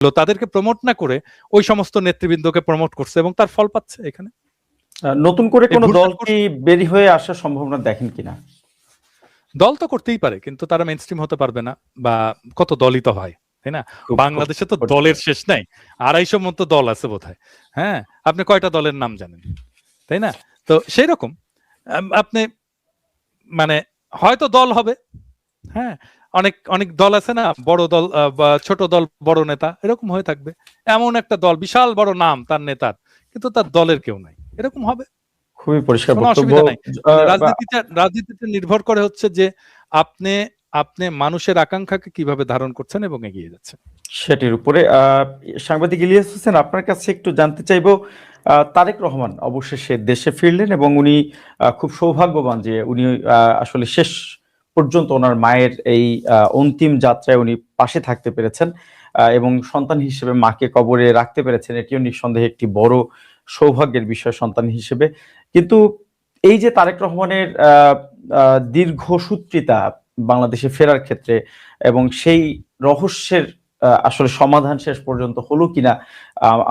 তাদেরকে প্রমোট না করে ওই সমস্ত নেতৃবৃন্দকে প্রমোট করছে এবং তার ফল পাচ্ছে এখানে। নতুন করে কোন দল কি বের হয়ে আসার সম্ভাবনা দেখেন কিনা? দল তো করতেই পারে, কিন্তু তারা মেইনস্ট্রিম হতে পারবে না, বা কত দলই তো হয়, তাই না? বাংলাদেশে তো দলের শেষ নাই, 250 মতো দল আছে বোধহয়। হ্যাঁ, আপনি কয়টা দলের নাম জানেন, তাই না? তো সেই রকম আপনি মানে হয়তো দল হবে, হ্যাঁ, অনেক অনেক দল আছে না, বড় দল বা ছোট দল বড় নেতা, এরকম হয়ে থাকবে। এমন একটা দল বিশাল বড় নাম তার নেতার, কিন্তু তার দলের কেউ নাই, এরকম হবে। খুবই পরিষ্কার কোনো বক্তব্য। অসুবিধা নাই। রাজনীতিতে নির্ভর করে হচ্ছে যে আপনি আপনি মানুষের আকাঙ্ক্ষাকে কিভাবে ধারণ করছেন এবং এগিয়ে যাচ্ছেন সেটির উপরে। সাংবাদিক ইলিয়াস হোসেন, আপনার কাছে একটু জানতে চাইবো, তারেক রহমান অবশেষে দেশে ফিরলেন এবং উনি খুব সৌভাগ্যবান যে উনি আসলে শেষ পর্যন্ত ওনার মায়ের এই অন্তিম যাত্রায় উনি পাশে থাকতে পেরেছেন এবং সন্তান হিসেবে মাকে কবরে রাখতে পেরেছেন। এটিও নিঃসন্দেহে একটি বড় সৌভাগ্যের বিষয় সন্তান হিসেবে। কিন্তু এই যে তারেক রহমানের দীর্ঘসূত্রিতা বাংলাদেশে ফেরার ক্ষেত্রে এবং সেই রহস্যের আসলে সমাধান শেষ পর্যন্ত হলো কিনা,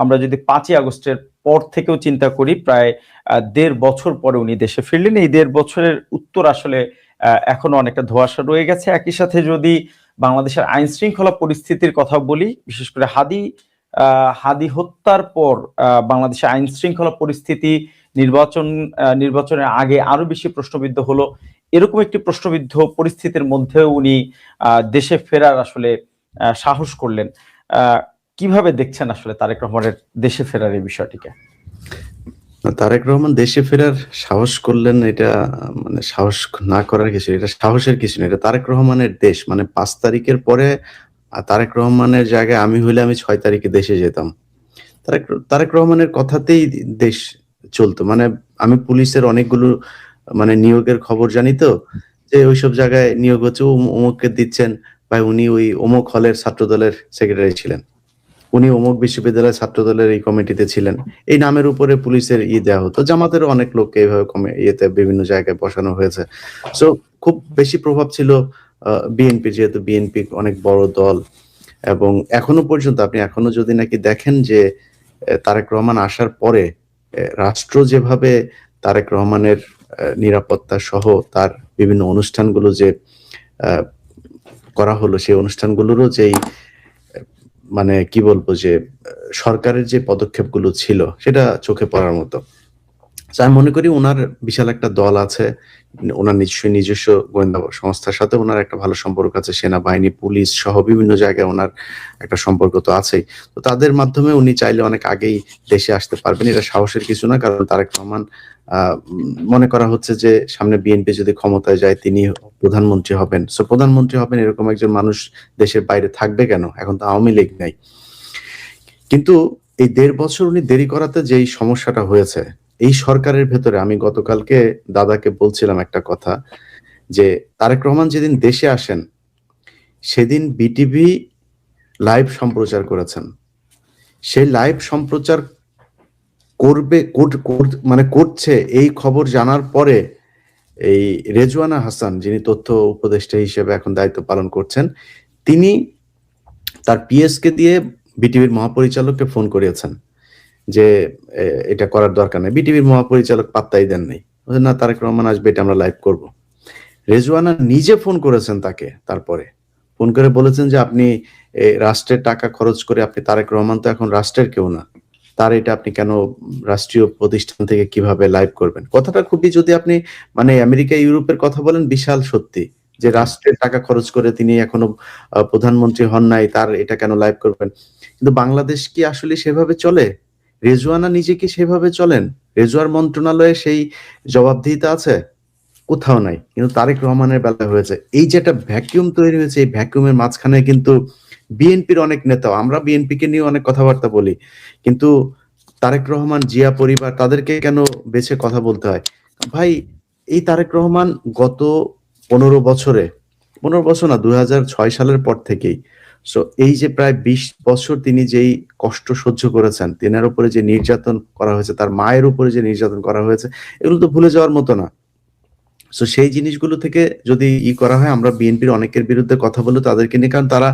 আমরা যদি 5ই আগস্টের পর থেকেও চিন্তা করি, প্রায় 1.5 বছর পরে উনি দেশে ফিরলেন। এই 1.5 বছরের উত্তর আসলে এখনো অনেকটা ধোঁয়াশা রয়ে গেছে। একই সাথে যদি বাংলাদেশের আইন শৃঙ্খলা পরিস্থিতির কথা বলি, বিশেষ করে হাদি হত্যার পর বাংলাদেশের আইন শৃঙ্খলা পরিস্থিতি নির্বাচনের আগে আরো বেশি প্রশ্নবিদ্ধ হলো। এরকম একটি প্রশ্নবিদ্ধ পরিস্থিতির মধ্যেও উনি দেশে ফেরার আসলে সাহস করলেন। কিভাবে দেখছেন আসলে তারেক রহমানের দেশে ফেরার এই বিষয়টিকে? তারেক রহমান দেশে ফেরার সাহস করলেন, এটা মানে সাহস না করার কিছু, এটা সাহসের কিছু না, এটা তারেক রহমানের দেশ। মানে 5 তারিখের পরে তারেক রহমানের জায়গায় আমি হইলে আমি 6 তারিখে দেশে যেতাম। তারেক রহমানের কথাতেই দেশ চলতো। মানে আমি পুলিশের অনেকগুলো মানে নিয়োগের খবর জানি, তো যে ওইসব জায়গায় নিয়োগ হচ্ছে, অমুককে দিচ্ছেন ভাই, উনি ওই অমুক হলের ছাত্র দলের সেক্রেটারি ছিলেন, উনি অমুক বিশ্ববিদ্যালয়ের ছাত্র দলের এই কমিটিতে ছিলেন, এই নামের উপরে পুলিশের দেওয়া হতো। জামাতেরও অনেক লোককে এইভাবে ইয়েতে বিভিন্ন জায়গায় বসানো হয়েছে। সো খুব বেশি প্রভাব ছিল বিএনপি, যেহেতু বিএনপি অনেক বড় দল। এবং এখনো পর্যন্ত আপনি এখনো যদি নাকি দেখেন যে তারেক রহমান আসার পরে রাষ্ট্র যেভাবে তারেক রহমানের নিরাপত্তা সহ তার বিভিন্ন অনুষ্ঠানগুলো যে করা হলো, সেই অনুষ্ঠানগুলোরও যেই মানে কি বলবো, যে সরকারের যে পদক্ষেপগুলো ছিল সেটা চোখে পড়ার মতো। আমি মনে করি ওনার বিশাল একটা দল আছে, ওনার নিজস্ব গোয়েন্দা সংস্থার সাথে ওনার একটা ভালো সম্পর্ক আছে, সেনাবাহিনী, পুলিশ সহ বিভিন্ন জায়গায় ওনার একটা সম্পর্ক তো আছেই। তো তাদের মাধ্যমে উনি চাইলে অনেক আগেই দেশে আসতে পারবেন, এটা সাহসের কিছু না। কারণ তারেক রহমান মনে করা হচ্ছে যে সামনে বিএনপি যদি ক্ষমতায় যায় তিনি প্রধানমন্ত্রী হবেন। সো প্রধানমন্ত্রী হবেন এরকম একজন মানুষ দেশের বাইরে থাকবে কেন? এখন তো আওয়ামী লীগ নাই। কিন্তু এই 1.5 বছর উনি দেরি করাতে যেই সমস্যাটা হয়েছে, এই সরকারের ভেতরে, আমি গতকালকে দাদাকে বলছিলাম একটা কথা, যে তারেক রহমান যেদিন দেশে আসেন সেদিন বিটিভি লাইভ সম্প্রচার করেছেন। সেই লাইভ সম্প্রচার করছে এই খবর জানার পরে এই রেজওয়ানা হাসান, যিনি তথ্য উপদেষ্টা হিসেবে এখন দায়িত্ব পালন করছেন, তিনি তার পিএসকে দিয়ে বিটিভির মহাপরিচালককে ফোন করিয়েছেন যে এটা করার দরকার নেই। বিটিভির মহাপরিচালক পাত্তাই দেন নাই, না তারেক রহমান আসবে, এটা আমরা লাইভ করব। রেজওয়ানা নিজে ফোন করেছেন তাকে, তারপরে ফোন করে বলেছেন যে আপনি রাষ্ট্রের টাকা খরচ করে, আপনি তারেক রহমান তো এখন রাষ্ট্রের কেউ না, তার এটা আপনি কেন রাষ্ট্রীয় প্রতিষ্ঠান থেকে কিভাবে লাইভ করবেন? কথাটা খুবই, যদি আপনি মানে আমেরিকা ইউরোপের কথা বলেন, বিশাল সত্যি যে রাষ্ট্রের টাকা খরচ করে তিনি এখনো প্রধানমন্ত্রী হন নাই, তার এটা কেন লাইভ করবেন? কিন্তু বাংলাদেশ কি আসলে সেভাবে চলে? রেজওয়ানা নিজে কি সেভাবে চলেন? রেজওয়ার মন্ত্রণালয়ে সেই জবাবদিহিতা আছে? কোথাও নাই। কিন্তু তারেক রহমানের বেলায় হয়েছে। এই যে একটা ভ্যাকুয়াম তৈরি হয়েছে, এই ভ্যাকুয়ামের মাঝখানে কিন্তু বিএনপির অনেক নেতা, আমরা বিএনপিকে নিয়ে অনেক কথাবার্তা বলি, কিন্তু তারেক রহমান, জিয়া পরিবার, তাদেরকে কেন বেছে কথা বলতে হয়? ভাই, এই তারেক রহমান গত 15 বছরে, 15 বছর না, 2006 সালের পর থেকেই, সো এই যে প্রায় 20 বছর তিনি যেই কষ্ট সহ্য করেছেন, তেনার উপরে যে নির্যাতন করা হয়েছে, তার মায়ের উপরে যে নির্যাতন করা হয়েছে, এগুলো তো ভুলে যাওয়ার মতো না। সো সেই জিনিসগুলো থেকে যদি করা হয়, আমরা বিএনপির অনেকের বিরুদ্ধে কথা বলে তাদেরকে নিয়ে, কারণ তারা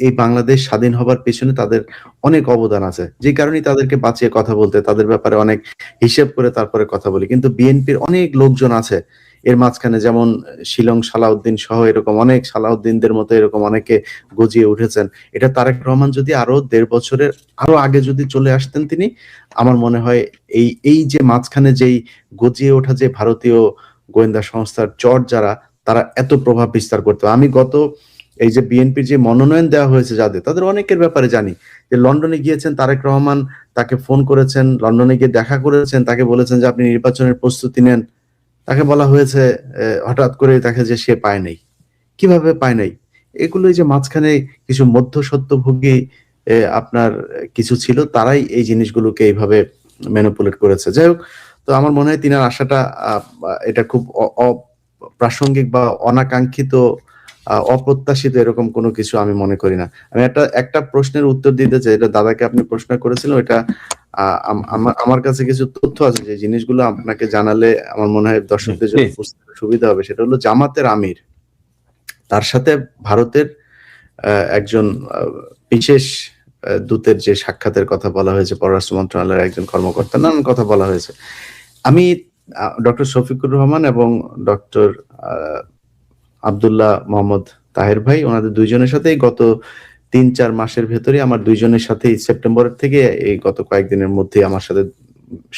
এই বাংলাদেশ স্বাধীন হবার পেছনে তাদের অনেক অবদান আছে, যে কারণেই তাদেরকে বাঁচিয়ে কথা বলতে, তাদের ব্যাপারে অনেক হিসেব করে তারপরে কথা বলি। কিন্তু বিএনপির অনেক লোকজন আছে এর মাঝখানে, যেমন শিলং সালাউদ্দিন সহ এরকম অনেক সালাউদ্দিনদের মতো এরকম অনেকে গজিয়ে উঠেছেন। এটা তারেক রহমান যদি আরো 1.5 বছরের আরো আগে যদি চলে আসতেন তিনি, আমার মনে হয় এই যে মাঝখানে যেই গজিয়ে ওঠা যে ভারতীয় গোয়েন্দা সংস্থার চর যারা, তারা এত প্রভাব বিস্তার করতো। আমি এই যে বিএনপির যে মনোনয়ন দেওয়া হয়েছে যাদের, তাদের অনেকের ব্যাপারে জানি যে লন্ডনে গিয়েছেন তারেক রহমান, তাকে ফোন করেছেন, লন্ডনে গিয়ে দেখা করেছেন, তাকে বলেছেন যে আপনি নির্বাচনের প্রস্তুতি নেন। তাকে বলা হয়েছে হঠাৎ করে তাকে যে সে পায় নাই। কিভাবে পায় নাই? এগুলোই যে মাঝখানে কিছু মধ্যস্বত্বভোগী আপনার কিছু ছিল, তারাই এই জিনিসগুলোকে এইভাবে ম্যানিপুলেট করেছে। যাই হোক, তো আমার মনে হয় তিনার আশাটা এটা খুব অপ্রাসঙ্গিক বা অনাকাঙ্ক্ষিত, অপ্রত্যাশিত এরকম কোনো কিছু আমি মনে করি না। আমি একটা প্রশ্নের উত্তর দিতে চাই, এটা দাদাকে আপনি প্রশ্ন করেছিলেন, ওইটা আমার কাছে কিছু তথ্য আছে যে জিনিসগুলো আপনাকে জানালে আমার মনে হয় দর্শকদের জন্য বুঝতে সুবিধা হবে। সেটা হলো জামাতের আমির, তার সাথে ভারতের একজন বিশেষ দূতের যে সাক্ষাতের কথা বলা হয়েছে, পররাষ্ট্র মন্ত্রণালয়ের একজন কর্মকর্তা, নানান কথা বলা হয়েছে। আমি ডক্টর শফিকুর রহমান এবং ডক্টর আব্দুল্লাহ মোহাম্মদ তাহের ভাই, ওনাদের দুইজনের সাথেই গত 3-4 মাসের ভেতরে আমার দুইজনের সাথেই সেপ্টেম্বরের থেকে এই গত কয়েকদিনের মধ্যে আমার সাথে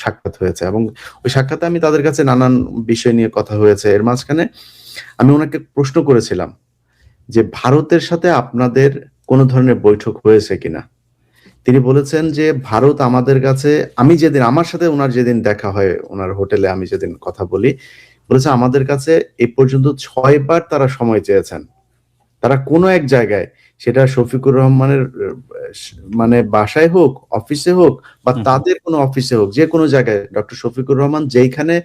সাক্ষাৎ হয়েছে, এবং ওই সাক্ষাতে আমি তাদের কাছে নানান বিষয় নিয়ে কথা হয়েছে। এর মাঝখানে আমি ওনাকে প্রশ্ন করেছিলাম যে ভারতের সাথে আপনাদের কোনো ধরনের বৈঠক হয়েছে কিনা। তিনি বলেছেন যে ভারত আমাদের কাছে, আমি যেদিন আমার সাথে ওনার যেদিন দেখা হয় ওনার হোটেলে, আমি যেদিন কথা বলি, বলেছে আমাদের কাছে এই পর্যন্ত 6 বার তারা সময় চেয়েছেন। তারা কোনো এক জায়গায়, সেটা শফিকুর রহমানের মানে বাসায় হোক, অফিসে হোক, বা তাদের কোনো অফিসে হোক, যে কোনো জায়গায় ডক্টর শফিকুর রহমান যেইখানে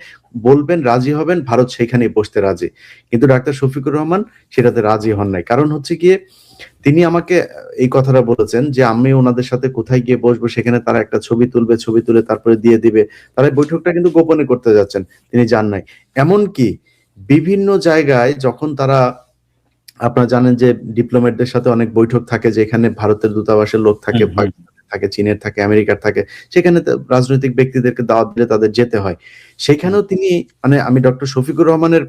বলবেন রাজি হবেন, ভারত সেইখানেই বসতে রাজি। কিন্তু ডাক্তার শফিকুর রহমান সেটাতে রাজি হন নাই। কারণ হচ্ছে গিয়ে তিনি আমাকে এই কথাটা বলেছেন যে আমি ওনাদের সাথে কোথায় গিয়ে বসবো, সেখানে তারা একটা ছবি তুলবে, ছবি তুলে তারপরে দিয়ে দিবে। তারা এই বৈঠকটা কিন্তু গোপনে করতে যাচ্ছেন, তিনি যান নাই। এমনকি বিভিন্ন জায়গায় যখন তারা, আপনারা জানেন যে ডিপ্লোমেটদের সাথে অনেক বৈঠক থাকে, যেখানে ভারতের দূতাবাসের লোক থাকে, পাকিস্তানের থাকে, চীনের থাকে, আমেরিকার থাকে, সেখানে রাজনৈতিক ব্যক্তিদেরকে দাওয়াত দিলে তাদের যেতে হয়। সেখানেও তিনি, মানে আমি ডক্টর শফিকুর রহমানের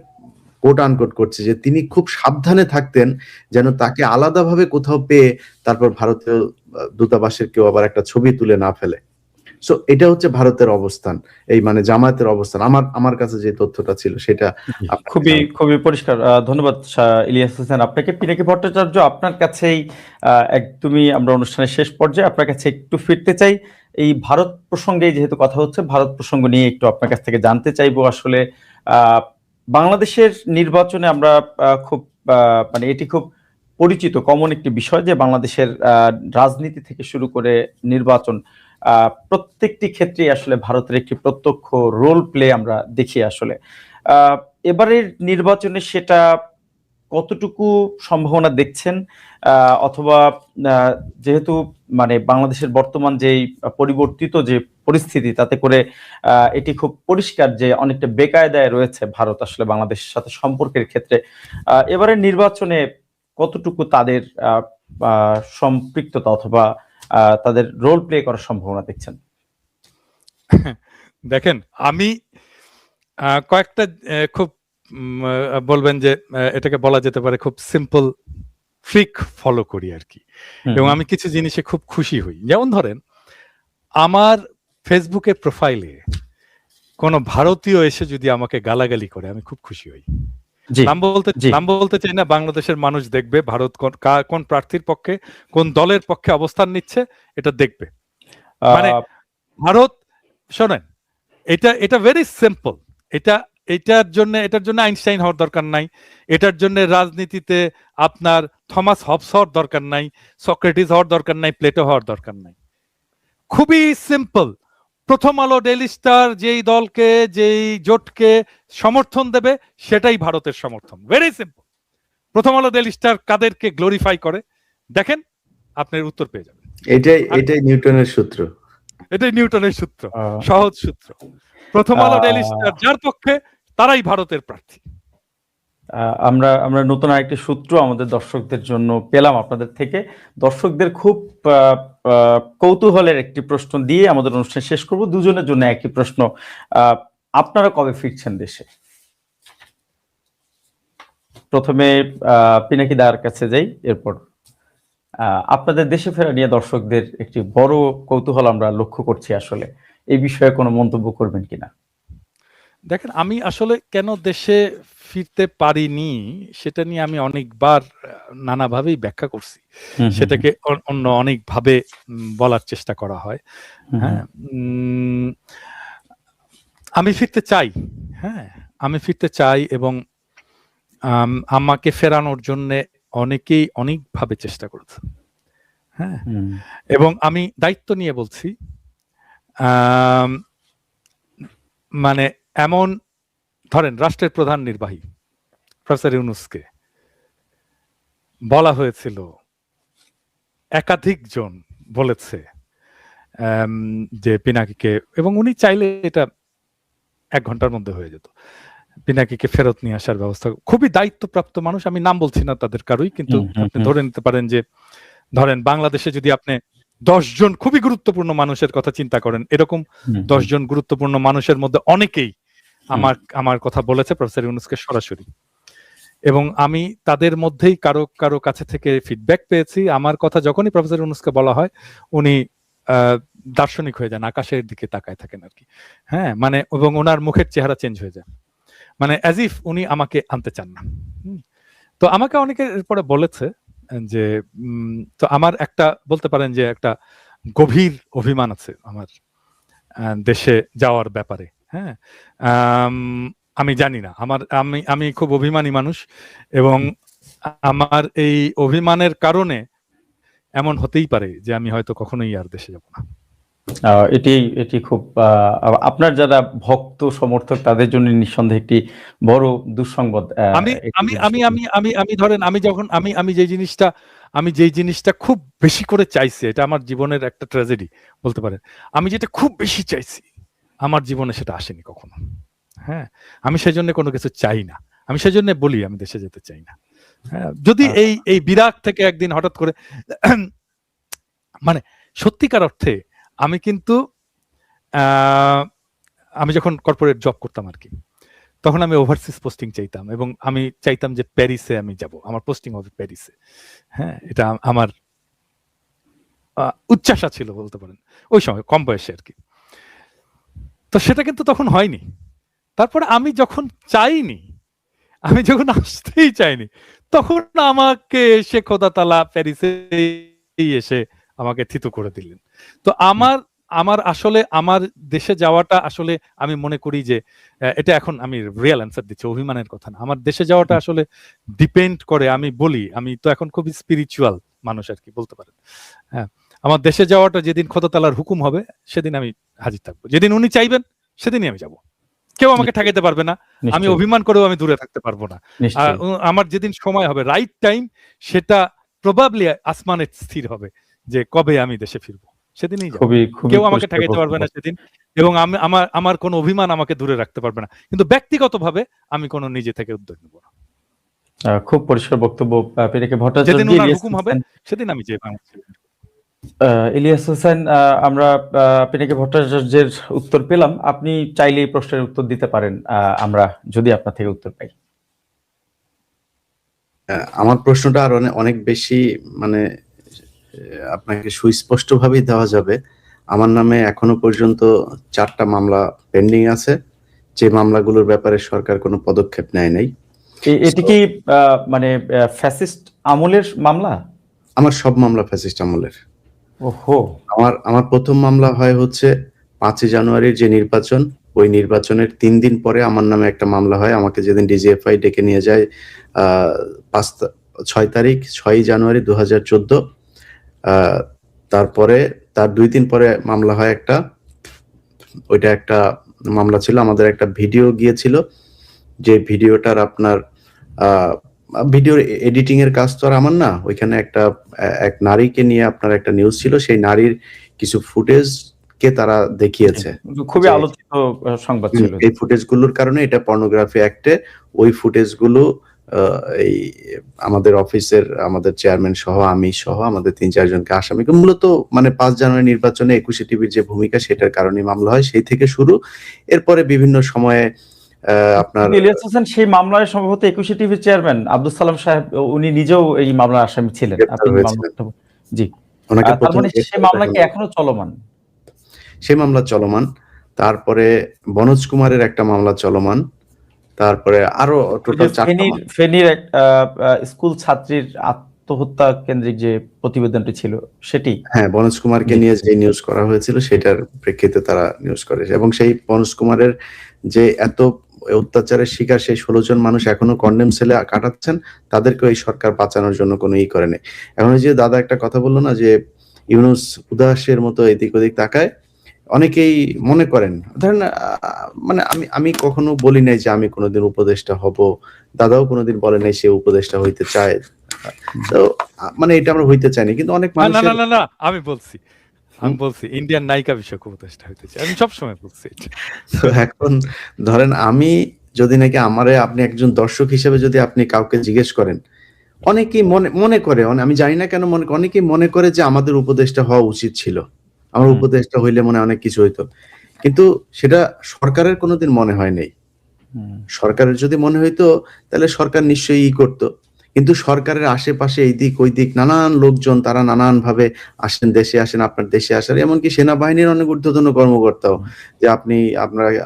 কোট আনকোট করছি, যে তিনি খুব সাবধানে থাকতেন যেন তাকে আলাদাভাবে কোথাও পেয়ে তারপর ভারতীয় দূতাবাসের কেউ আবার একটা ছবি তুলে না ফেলে। সো এটা হচ্ছে ভারতের অবস্থান, এই মানে জামায়াতের অবস্থান। আমার কাছে যে তথ্যটা ছিল সেটা খুবই পরিষ্কার। ধন্যবাদ ইলিয়াস হোসেন আপনাকে। পিনাকি ভট্টাচার্য, আপনার কাছেই একদমই আমরা অনুষ্ঠানের শেষ পর্যায়ে, আপনার কাছে একটু ফিরতে চাই। এই ভারত প্রসঙ্গে যেহেতু কথা হচ্ছে, ভারত প্রসঙ্গ নিয়ে একটু আপনার কাছ থেকে জানতে চাইবো। আসলে বাংলাদেশের নির্বাচনে আমরা খুব মানে এটি খুব পরিচিত কমন একটি বিষয় যে বাংলাদেশের রাজনীতি থেকে শুরু করে নির্বাচন, প্রত্যেকটি ক্ষেত্রে আসলে ভারতের একটি প্রত্যক্ষ রোল প্লে আমরা দেখি। আসলে এবারের নির্বাচনে সেটা কতটুকু সম্ভাবনা দেখছেন, অথবা যেহেতু মানে বাংলাদেশের বর্তমান যে পরিবর্তিত যে পরিস্থিতি, তাতে করে এটি খুব পরিষ্কার যে অনেকটা বেকায়দায় রয়েছে ভারত আসলে বাংলাদেশের সাথে সম্পর্কের ক্ষেত্রে। এবারের নির্বাচনে কতটুকু তাদের সম্পৃক্ততা অথবা তাদের রোল প্লে করার সম্ভাবনা দেখছেন? দেখেন, আমি কয়েকটা খুব বলবেন যে এটাকে বলা যেতে পারে খুব সিম্পল ট্রিক ফলো করি আর কি, এবং আমি কিছু জিনিসে খুব খুশি হই। যেমন ধরেন, আমার ফেসবুকের প্রোফাইলে কোন ভারতীয় এসে যদি আমাকে গালাগালি করে, আমি খুব খুশি হই। নাম বলতে চাই না, বাংলাদেশের মানুষ দেখবে ভারত কোন প্রার্থীর পক্ষে, কোন দলের পক্ষে অবস্থান নিচ্ছে, এটা দেখবে। মানে ভারত, শোনেন, এটা ভেরি সিম্পল। এটার জন্য আইনস্টাইন হওয়ার দরকার নাই, এটার জন্য রাজনীতিতে আপনার থমাস হবস হওয়ার দরকার নাই, সক্রেটিস হওয়ার দরকার নাই, প্লেটো হওয়ার দরকার নাই। খুবই সিম্পল। প্রথম আলো, ডেইলি স্টার যেই দলকে, যেই জোটকে সমর্থন দেবে, সেটাই ভারতের সমর্থন। Very simple. প্রথম আলো, ডেইলি স্টার কাদেরকে গ্লোরিফাই করে, দেখেন, আপনার উত্তর পেয়ে যাবেন। এটাই নিউটনের সূত্র। এটাই নিউটনের সূত্র, সহজ সূত্র। প্রথম আলো, ডেইলি স্টার যার পক্ষে, তারাই ভারতের প্রার্থী। আমরা আমরা নতুন আরেকটি সূত্র আমাদের দর্শকদের জন্য পেলাম আপনাদের থেকে। দর্শকদের খুব কৌতূহলের একটি প্রশ্ন দিয়ে আমাদের অনুষ্ঠান শেষ করব। দুজনের জন্য একই প্রশ্ন, আপনারা কবে ফিরছেন দেশে? প্রথমে পিনাকি দার কাছে যাই, এরপর আপনাদের দেশে ফেরা নিয়ে দর্শকদের একটি বড় কৌতূহল আমরা লক্ষ্য করছি। আসলে এই বিষয়ে কোনো মন্তব্য করবেন কিনা? দেখেন, আমি আসলে কেন দেশে ফিরতে পারিনি সেটা নিয়ে আমি অনেকবার নানাভাবেই ব্যাখ্যা করছি। সেটাকে অন্য অনেকভাবে বলার চেষ্টা করা হয়। হ্যাঁ, আমি ফিরতে চাই। হ্যাঁ, আমি ফিরতে চাই এবং আমাকে ফেরানোর জন্য অনেকেই অনেকভাবে চেষ্টা করেছে। হ্যাঁ, এবং আমি দায়িত্ব নিয়ে বলছি, মানে এমন ধরেন রাষ্ট্রের প্রধান নির্বাহী প্রফেসর ইউনূসকে বলা হয়েছিল, একাধিক জন বলেছে যে পিনাকিকে, এবং উনি চাইলে এটা 1 ঘন্টার মধ্যে হয়ে যেত, পিনাকিকে ফেরত নিয়ে আসার ব্যবস্থা। খুবই দায়িত্বপ্রাপ্ত মানুষ, আমি নাম বলছি না তাদের কারোই, কিন্তু আপনি ধরে নিতে পারেন যে ধরেন বাংলাদেশে যদি আপনি 10 জন খুবই গুরুত্বপূর্ণ মানুষের কথা চিন্তা করেন, এরকম 10 জন গুরুত্বপূর্ণ মানুষের মধ্যে অনেকেই আমার কথা বলেছে প্রফেসর ইউনূসকে সরাসরি, এবং আমি তাদের মধ্যেই কারো কারো কাছে থেকে ফিডব্যাক পেয়েছি। আমার কথা যখনই প্রফেসর ইউনূসকে বলা হয় উনি দার্শনিক হয়ে যান, আকাশের দিকে তাকায় থাকেন আর কি। হ্যাঁ, মানে এবং ওনার মুখের চেহারা চেঞ্জ হয়ে যায়, মানে অ্যাজ ইফ উনি আমাকে আনতে চান না। তো আমাকে অনেকে এরপরে বলেছে যে তো আমার একটা বলতে পারেন যে একটা গভীর অভিমান আছে আমার দেশে যাওয়ার ব্যাপারে। হ্যাঁ, আমি জানি না, আমি খুব অভিমানী মানুষ, এবং আমার এই অভিমানের কারণে এমন হতেই পারে যে আমি হয়তো কখনোই আর দেশে যাব না। এটি খুব আপনার যারা ভক্ত সমর্থক তাদের জন্য নিঃসন্দেহে একটি বড় দুঃসংবাদ। আমি ধরেন আমি যেই জিনিসটা খুব বেশি করে চাইছি, এটা আমার জীবনের একটা ট্র্যাজেডি বলতে পারেন, আমি যেটা খুব বেশি চাইছি আমার জীবনে সেটা আসেনি কখনো। হ্যাঁ, আমি সেজন্য কোনো কিছু চাই না, আমি সেজন্য বলি আমি দেশে যেতে চাই না। হ্যাঁ, যদি এই বিরাট থেকে একদিন হঠাৎ করে মানে সত্যিকার অর্থে আমি কিন্তু আমি যখন কর্পোরেট জব করতাম আর কি, তখন আমি ওভারসিজ পোস্টিং চাইতাম, এবং আমি চাইতাম যে প্যারিসে আমি যাব, আমার পোস্টিং হবে প্যারিসে। হ্যাঁ, এটা আমার উচ্চাশা ছিল বলতে পারেন ওই সময়, কম বয়সে আর কি। তো সেটা কিন্তু তখন হয়নি। তারপরে আমি যখন আসতেই চাইনি, তখন আমাকে এসে খোদা তাআলা প্যারিসে এসে আমাকে থিতু করে দিলেন। তো আমার আসলে আমার দেশে যাওয়াটা আসলে আমি মনে করি যে এটা এখন আমি রিয়েল অ্যান্সার দিচ্ছি, অভিমানের কথা না। আমার দেশে যাওয়াটা আসলে ডিপেন্ড করে, আমি বলি আমি তো এখন খুবই স্পিরিচুয়াল মানুষ আর কি বলতে পারেন। হ্যাঁ, আমার দেশে যাওয়াটা যেদিন খোদা তাআলার হুকুম হবে সেদিন আমি হাজির থাকবো, যেদিন উনি চাইবেন সেদিনই আমি যাব, কেউ আমাকে ঠেকাইতে পারবে না। আমি অভিমান করেও আমি দূরে থাকতে পারবো না। আমার যেদিন সময় হবে, রাইট টাইম, সেটা প্রবাবলি আসমানে স্থির হবে যে কবে আমি দেশে ফিরবো, সেদিনই যাবো। কেউ আমাকে ঠেকাইতে পারবে না সেদিন, এবং আমার কোনো অভিমান আমাকে দূরে রাখতে পারবে না। কিন্তু ব্যক্তিগতভাবে আমি কোনো নিজে থেকে উদ্যোগ নেব না। খুব পরিষ্কার বক্তব্য। পিনাকি ভট্টাচার্য, যেদিন ওনার হুকুম হবে সেদিন আমি যে ইলিয়াস হোসেন, আমরা পিনাকি ভট্টাচার্যের উত্তর পেলাম। আপনি চাইলে এই প্রশ্নের উত্তর দিতে পারেন, আমরা যদি আপনার থেকে উত্তর পাই। আমার প্রশ্নটা আর অনেক বেশি মানে আপনাকে সুস্পষ্ট ভাবেই দেওয়া যাবে। আমার নামে এখনো পর্যন্ত 4টা মামলা পেন্ডিং আছে, যে মামলাগুলোর ব্যাপারে সরকার কোনো পদক্ষেপ নেয় নাই। এটি কি মানে ফ্যাসিস্ট আমলের মামলা? আমার সব মামলা ফ্যাসিস্ট আমলের। ওহো। আমার প্রথম মামলা হয় হচ্ছে 5 জানুয়ারির যে নির্বাচন, ওই নির্বাচনের 3 দিন পরে আমার নামে একটা মামলা হয়। আমাকে যেদিন ডিজিএফআই ডেকে নিয়ে যায় 6 জানুয়ারি 2014, তারপরে তার 2 দিন পরে মামলা হয় একটা, ওইটা একটা মামলা ছিল, আমাদের একটা ভিডিও গিয়েছিল, যে ভিডিওটার আপনার ভিডিওর এডিটিং এর কাজ তো আর আমার না, ওইখানে এক নারীকে নিয়ে আপনার একটা নিউজ ছিল, সেই নারীর কিছু ফুটেজ কে তারা দেখিয়েছে, খুবই আলোচিত সংবাদ ছিল। এই ফুটেজগুলোর কারণে এটা পর্নোগ্রাফি অ্যাক্টে ওই ফুটেজগুলো এই আমাদের অফিসের আমাদের চেয়ারম্যান সহ আমি সহ আমাদের ৩-৪ জনকে আসামি মূলত মানে ৫ জানুয়ারি নির্বাচনে ২১ টিভির যে ভূমিকা সেটার কারণে মামলা হয় সেই থেকে শুরু। এরপরে বিভিন্ন সময়ে আপনার ইলিয়াস হোসেন সেই মামলায় সম্ভবত ২১ টিভির চেয়ারম্যান আব্দুল সালাম সাহেব উনি নিজেও এই মামলার আসামি ছিলেন। গ্রেপ্তার আপনি হয়েছিলেন। জি। ওনাকে তার প্রথমে মানে সেই মামলা কি এখনো চলমান? সেই মামলা চলমান। তারপরে বনোজ কুমারের একটা মামলা চলমান। তারপরে আরো টোটাল ৪টা ফেনীর এক স্কুল ছাত্রীর আত্মহত্যা কেন্দ্রিক যে প্রতিবেদনটি ছিল সেটি। হ্যাঁ, বনোজ কুমারকে নিয়ে যে নিউজ করা হয়েছিল সেটার প্রেক্ষিতে তারা নিউজ করে এবং সেই বনোজ কুমারের যে এত অত্যাচারের শিকার সেই ১৬ জন মানুষ এখনো কন্ডেম সেলে কাটাচ্ছেন, তাদেরকে এই সরকার বাঁচানোর জন্য কোনো করে নেই। এখন ওই যে দাদা একটা কথা বললো না যে ইউনূস উদাসের মতো এদিক ওদিক তাকায়, অনেকেই মনে করেন ধরেন মানে আমি কখনো বলি নাই যে আমি কোনোদিন উপদেষ্টা হব, দাদাও কোনোদিন বলে নাই সে উপদেষ্টা হইতে চায়, তো মানে এটা আমরা হইতে চাইনি, কিন্তু অনেক মানুষ না আমি বলছি ইন্ডিয়ান নায়িকা বিষয়ক উপদেষ্টা হইতে চাই, আমি সবসময় বলছি। তো এখন ধরেন আমি যদি নাকি আমারে আপনি একজন দর্শক হিসেবে যদি আপনি কাউকে জিজ্ঞেস করেন, অনেকেই মনে করে, আমি জানি না কেন অনেকেই মনে করে যে আমাদের উপদেষ্টা হওয়া উচিত ছিল, আমার উপদেষ্টা হইলে মনে অনেক কিছু হইতো, কিন্তু সেটা সরকারের কোনোদিন মনে হয় নাই। সরকারের যদি মনে হইতো তাহলে সরকার নিশ্চয়ই করতো, কিন্তু সরকারের আশেপাশে এই দিক ওই দিক নানান লোকজন তারা নানান ভাবে আসেন, দেশে আসেন, আপনার দেশে আসার, এমনকি সেনাবাহিনীর অনেক ঊর্ধ্বতন কর্মকর্তাও যে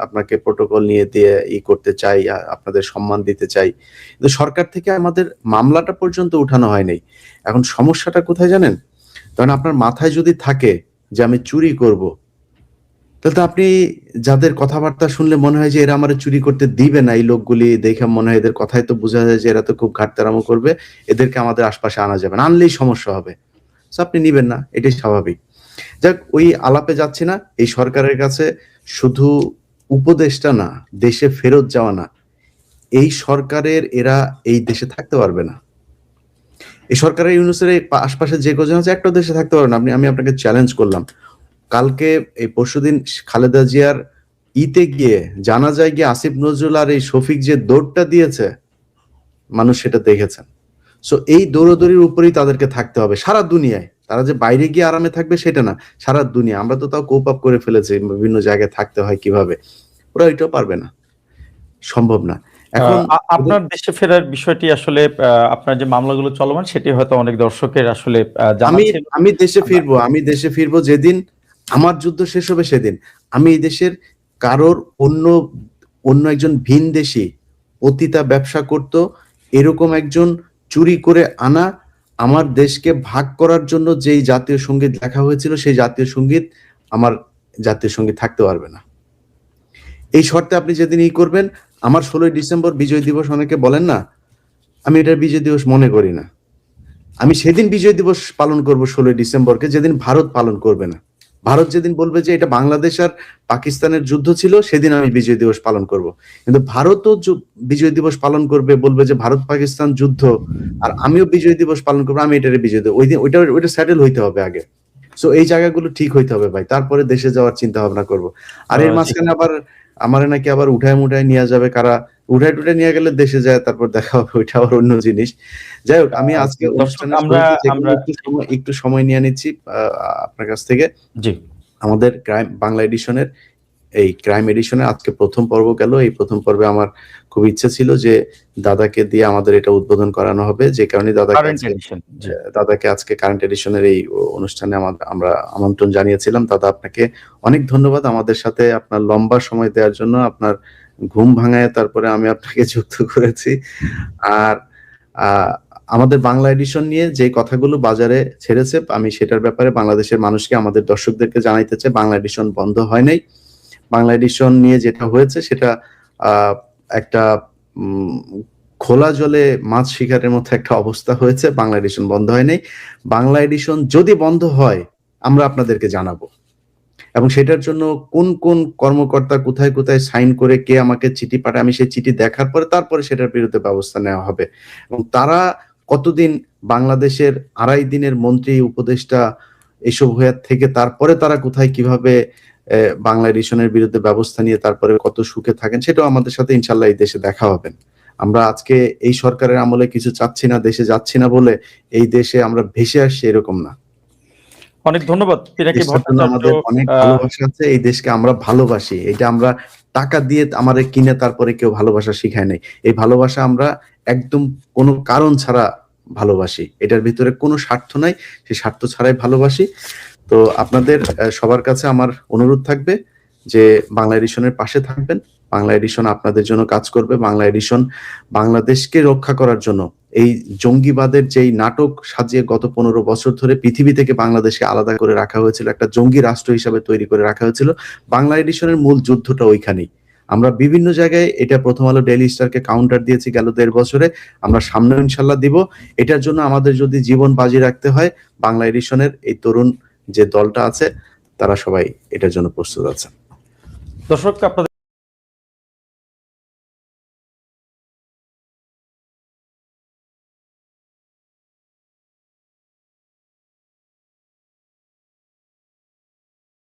আপনাকে প্রোটোকল নিয়ে দিয়ে করতে চাই, আপনাদের সম্মান দিতে চাই, কিন্তু সরকার থেকে আমাদের মামলাটা পর্যন্ত উঠানো হয় নাই। এখন সমস্যাটা কোথায় জানেন? কারণ আপনার মাথায় যদি থাকে যে আমি চুরি করব, তাহলে তো আপনি যাদের কথাবার্তা শুনলে মনে হয় যে এরা আমার চুরি করতে দিবে না, এই লোকগুলি দেখে মনে হয় এদের কথাই তো বোঝা যায় যে এরা তো খুব ঘাটতারামো করবে, এদেরকে আমাদের আশপাশে আনা যাবে না, আনলেই সমস্যা হবে, আপনি নিবেন না, এটাই স্বাভাবিক। যাক, ওই আলাপে যাচ্ছি না। এই সরকারের কাছে শুধু উপদেষ্টা না, দেশে ফেরত যাওয়া না, এই সরকারের এরা এই দেশে থাকতে পারবে না। এই সরকারের ইউনূসের আশপাশে যে কজন আছে একটা দেশে থাকতে পারবে না। আমি আপনাকে চ্যালেঞ্জ করলাম, কালকে এই পরশুদিন খালেদা জিয়ার গিয়ে জানাজায় গিয়ে আসিফ নজরুল আর এই শফিক যে দৌড়টা দিয়েছে, মানুষ সেটা দেখেছেন। সো এই দৌড়াদৌড়ির উপরেই তাদেরকে থাকতে হবে সারা দুনিয়ায়। তারা যে বাইরে গিয়ে আরামে থাকবে সেটা না, সারা দুনিয়া। আমরা তো তাও কোপ আপ করে ফেলেছি বিভিন্ন জায়গায় থাকতে হয় কিভাবে, ওরা এটাও পারবে না, সম্ভব না। এখন আপনার দেশে ফেরার বিষয়টি আসলে আপনার যে মামলাগুলো চলমান সেটি হয়তো অনেক দর্শকের আসলে জানা ছিল। আমি দেশে ফিরবো যেদিন আমার যুদ্ধ শেষ হবে, সেদিন আমি এই দেশের কারোর অন্য একজন ভিনদেশী পতিতা ব্যবসা করত এরকম একজন চুরি করে আনা আমার দেশকে ভাগ করার জন্য যেই জাতীয় সঙ্গীত লেখা হয়েছিল, সেই জাতীয় সঙ্গীত আমার জাতীয় সঙ্গীত থাকতে পারবে না। এই শর্তে আপনি যেদিন করবেন, আমার 16ই ডিসেম্বর বিজয় দিবস অনেকে বলেন না, আমি এটা বিজয় দিবস মনে করি না। আমি সেদিন বিজয় দিবস পালন করব 16ই ডিসেম্বরকে, যেদিন ভারত পালন করবে না। ভারত যেদিন বলবে যে এটা বাংলাদেশ আর পাকিস্তানের যুদ্ধ ছিল, সেদিন আমি বিজয় দিবস পালন করব। কিন্তু ভারতও বিজয় দিবস পালন করবে, বলবে যে ভারত পাকিস্তান যুদ্ধ, আর আমিও বিজয় দিবস পালন করবো, আমি এটারে বিজয় দিবস, ওই দিন ওইটা সেটেল হইতে হবে আগে। সো এই জায়গাগুলো ঠিক হইতে হবে ভাই, তারপরে দেশে যাওয়ার চিন্তা ভাবনা করব। আর এর মাঝখানে আবার আমারে নাকি আবার উঠায় নিয়ে যাবে কারা, উঠায় নিয়ে গেলে দেশে যায়, তারপর দেখা হবে, ওইটা আবার অন্য জিনিস। যাই হোক, আমি আজকে একটু সময় নিয়ে নিচ্ছি আপনার কাছ থেকে। জি, আমাদের বাংলা এডিশনের এই ক্রাইম এডিশনে আজকে প্রথম পর্ব গেল। এই প্রথম পর্বে আমার খুব ইচ্ছে ছিল যে দাদাকে দিয়ে আমাদের এটা উদ্বোধন করানো হবে, যে কারণে দাদাকে আজকে কারেন্ট এডিশনের এই অনুষ্ঠানে আমরা আমন্ত্রণ জানিয়েছিলাম। দাদা, আপনাকে অনেক ধন্যবাদ আমাদের সাথে আপনার লম্বা সময় দেওয়ার জন্য, আপনার ঘুম ভাঙায় তারপরে আমি আপনাকে যুক্ত করেছি। আর আমাদের বাংলা এডিশন নিয়ে যে কথাগুলো বাজারে ছেড়েছে, আমি সেটার ব্যাপারে বাংলাদেশের মানুষকে, আমাদের দর্শকদেরকে জানাইতে চাই, বাংলা এডিশন বন্ধ হয় নাই। বাংলা এডিশন নিয়ে যেটা হয়েছে সেটা একটা খোলা জলে মাছ শিকারের মতো একটা অবস্থা হয়েছে। বাংলা এডিশন বন্ধ হয় নাই। বাংলা এডিশন যদি বন্ধ হয়, আমরা আপনাদেরকে জানাবো, এবং সেটার জন্য কোন কোন কর্মকর্তা কোথায় কোথায় সাইন করে কে আমাকে চিঠি পাঠায়, আমি সেই চিঠি দেখার পরে তারপরে সেটার বিরুদ্ধে ব্যবস্থা নেওয়া হবে। এবং তারা কতদিন বাংলাদেশের 2.5 দিনের মন্ত্রী উপদেষ্টা এসব হয়ে থেকে তারপরে তারা কোথায় কিভাবে বাংলা এডিশনের বিরুদ্ধে ব্যবস্থা নিয়ে তারপরে কত সুখে থাকেন, সেটাও আমাদের সাথে ইনশাল্লাহ এই দেশে দেখা হবেন। আমরা আজকে এই সরকারের আমলে কিছু চাচ্ছি না, দেশে যাচ্ছি না বলে এই দেশে আমরা ভেসে আসছি এরকম না। অনেক ধন্যবাদ পিনাকি দেশটার জন্য ভট্টাচার্য। আমাদের অনেক ভালোবাসা আছে, এই দেশকে আমরা ভালোবাসি। এটা আমরা টাকা দিয়ে আমাদের কিনে তারপরে কেউ ভালোবাসা শিখায় নাই। এই ভালোবাসা আমরা একদম কোনো কারণ ছাড়া ভালোবাসি, এটার ভিতরে কোনো স্বার্থ নাই, সেই স্বার্থ ছাড়াই ভালোবাসি। তো আপনাদের সবার কাছে আমার অনুরোধ থাকবে যে বাংলা এডিশনের পাশে থাকবেন। বাংলা এডিশন আপনাদের জন্য কাজ করবে। বাংলা এডিশন বাংলাদেশকে রক্ষা করার জন্য, এই জঙ্গিবাদের যেই নাটক সাজিয়ে গত 15 বছর ধরে পৃথিবী থেকে বাংলাদেশকে আলাদা করে রাখা হয়েছিল, একটা জঙ্গি রাষ্ট্র হিসাবে তৈরি করে রাখা হয়েছিল, বাংলা এডিশনের মূল যুদ্ধটা ওইখানেই। আমরা বিভিন্ন জায়গায় এটা প্রথম আলো ডেইলি স্টারকে কাউন্টার দিয়েছি গেল 1.5 বছরে, আমরা সামনে ইনশাল্লাহ দিব। এটার জন্য আমাদের যদি জীবন বাজি রাখতে হয়, বাংলা এডিশনের এই তরুণ যে দলটা আছে তারা সবাই এটার জন্য প্রস্তুত আছে। দর্শক আপনাদের